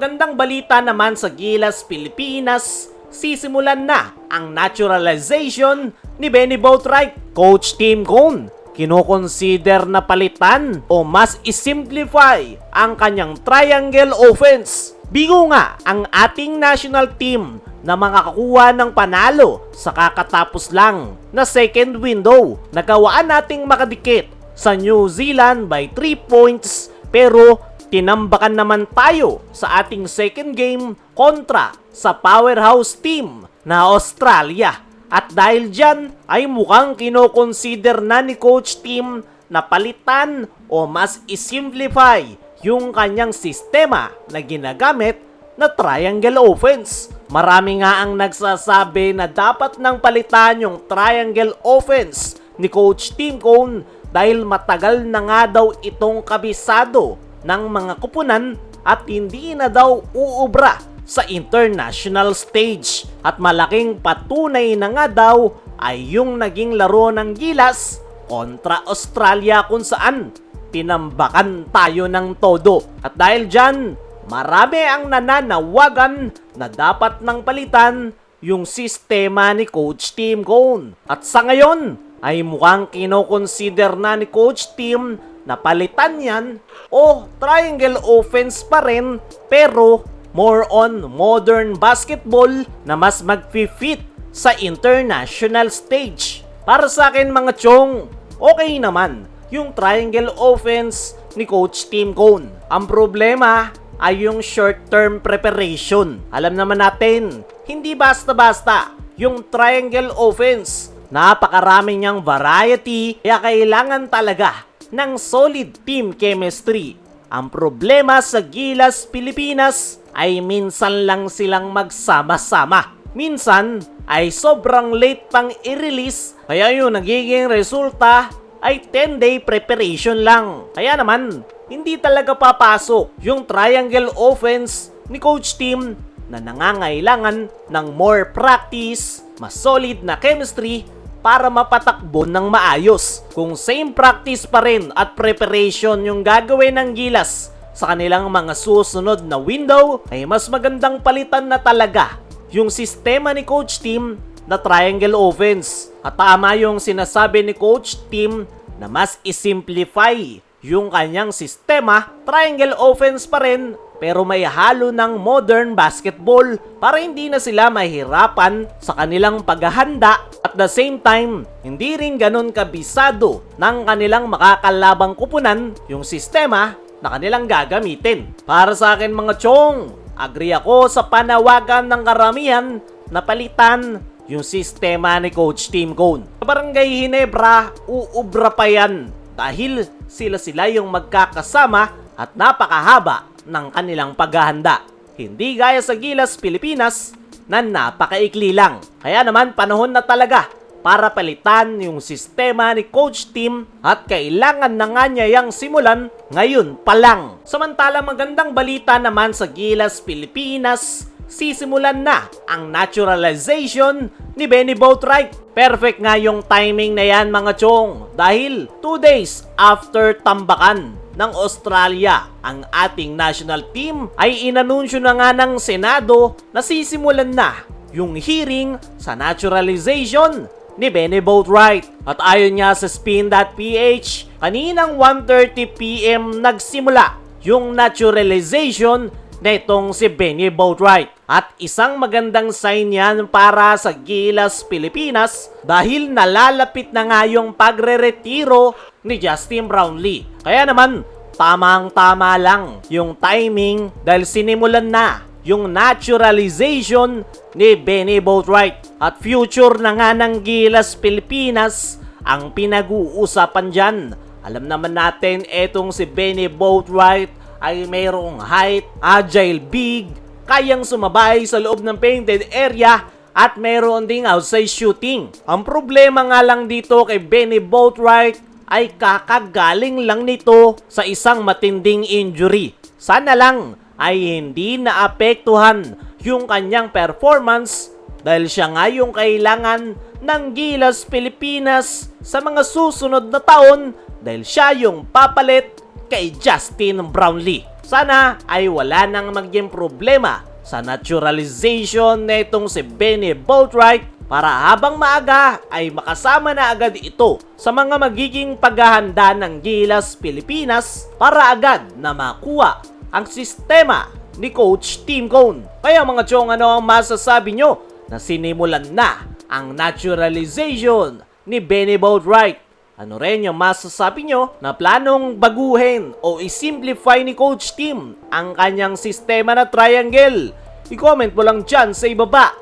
Gandang balita naman sa Gilas, Pilipinas, sisimulan na ang naturalization ni Benny Boatwright. Coach Tim Cone, kinoconsider na palitan o mas isimplify ang kanyang triangle offense. Bigo nga ang ating national team na makakakuha ng panalo sa kakatapos lang na second window. Nagawaan nating makadikit sa New Zealand by 3 points pero tinambakan naman tayo sa ating second game kontra sa powerhouse team na Australia. At dahil dyan ay mukhang kinoconsider na ni Coach Tim na palitan o mas isimplify yung kanyang sistema na ginagamit na triangle offense. Marami nga ang nagsasabi na dapat nang palitan yung triangle offense ni Coach Tim Cone dahil matagal na nga daw itong kabisado ng mga kupunan at hindi na daw uubra sa international stage. At malaking patunay na nga daw ay yung naging laro ng Gilas kontra Australia kung saan tinambakan tayo ng todo. At dahil dyan, marami ang nananawagan na dapat nang palitan yung sistema ni Coach Tim Cone. At sa ngayon ay mukhang kinoconsider na ni Coach Tim na palitan yan o triangle offense pa rin pero more on modern basketball na mas mag-fit sa international stage. Para sa akin mga chong, okay naman yung triangle offense ni Coach Tim Cone. Ang problema ay yung short-term preparation. Alam naman natin, hindi basta-basta yung triangle offense. Napakarami niyang variety kaya kailangan talaga ng solid team chemistry. Ang problema sa Gilas, Pilipinas ay minsan lang silang magsama-sama. Minsan ay sobrang late pang i-release kaya yung nagiging resulta ay 10-day preparation lang. Kaya naman, hindi talaga papasok yung triangle offense ni Coach Tim na nangangailangan ng more practice, mas solid na chemistry para mapatakbo ng maayos. Kung same practice pa rin at preparation yung gagawin ng Gilas sa kanilang mga susunod na window, ay mas magandang palitan na talaga yung sistema ni Coach Tim na triangle offense. At tama yung sinasabi ni Coach Tim na mas isimplify yung kanyang sistema, triangle offense pa rin pero may halo ng modern basketball para hindi na sila mahirapan sa kanilang paghahanda. At the same time, hindi rin ganun kabisado ng kanilang makakalabang kupunan yung sistema na kanilang gagamitin. Para sa akin mga chong, agree ako sa panawagan ng karamihan na palitan yung sistema ni Coach Tim Cone. Sa Barangay Ginebra, uubra pa yan dahil sila yung magkakasama at napakahaba ng kanilang paghahanda. Hindi gaya sa Gilas, Pilipinas na napakaikli lang. Kaya naman panahon na talaga para palitan yung sistema ni Coach Tim at kailangan na nga niya yang simulan ngayon pa lang. Samantala magandang balita naman sa Gilas, Pilipinas, sisimulan na ang naturalization ni Benny Boatwright. Perfect nga yung timing na yan mga chong dahil 2 days after tambakan ng Australia ang ating national team ay inanunsyo na nga ng Senado na sisimulan na yung hearing sa naturalization ni Benny Boatwright. At ayon nga sa spin.ph, kaninang 1:30 PM nagsimula yung naturalization na itong si Benny Boatwright. At isang magandang sign yan para sa Gilas, Pilipinas dahil nalalapit na nga yung pagre-retiro ni Justin Brownlee. Kaya naman, tamang-tama lang yung timing dahil sinimulan na yung naturalization ni Benny Boatwright. At future na nga ng Gilas, Pilipinas ang pinag-uusapan dyan. Alam naman natin etong si Benny Boatwright ay mayroong height, agile big, kayang sumabay sa loob ng painted area at mayroon ding outside shooting. Ang problema nga lang dito kay Benny Boatwright ay kakagaling lang nito sa isang matinding injury. Sana lang ay hindi naapektuhan yung kanyang performance dahil siya nga yung kailangan ng Gilas, Pilipinas sa mga susunod na taon dahil siya yung papalit kay Justin Brownlee. Sana ay wala nang maging problema sa naturalization netong si Benny Boatwright para habang maaga ay makasama na agad ito sa mga magiging paghahanda ng Gilas Pilipinas para agad na makuha ang sistema ni Coach Tim Cone. Kaya mga chong, ano ang masasabi nyo na sinimulan na ang naturalization ni Benny Boatwright? Ano rin yung masasabi nyo na planong baguhin o isimplify ni Coach Tim ang kanyang sistema na triangle? I-comment mo lang dyan sa ibaba.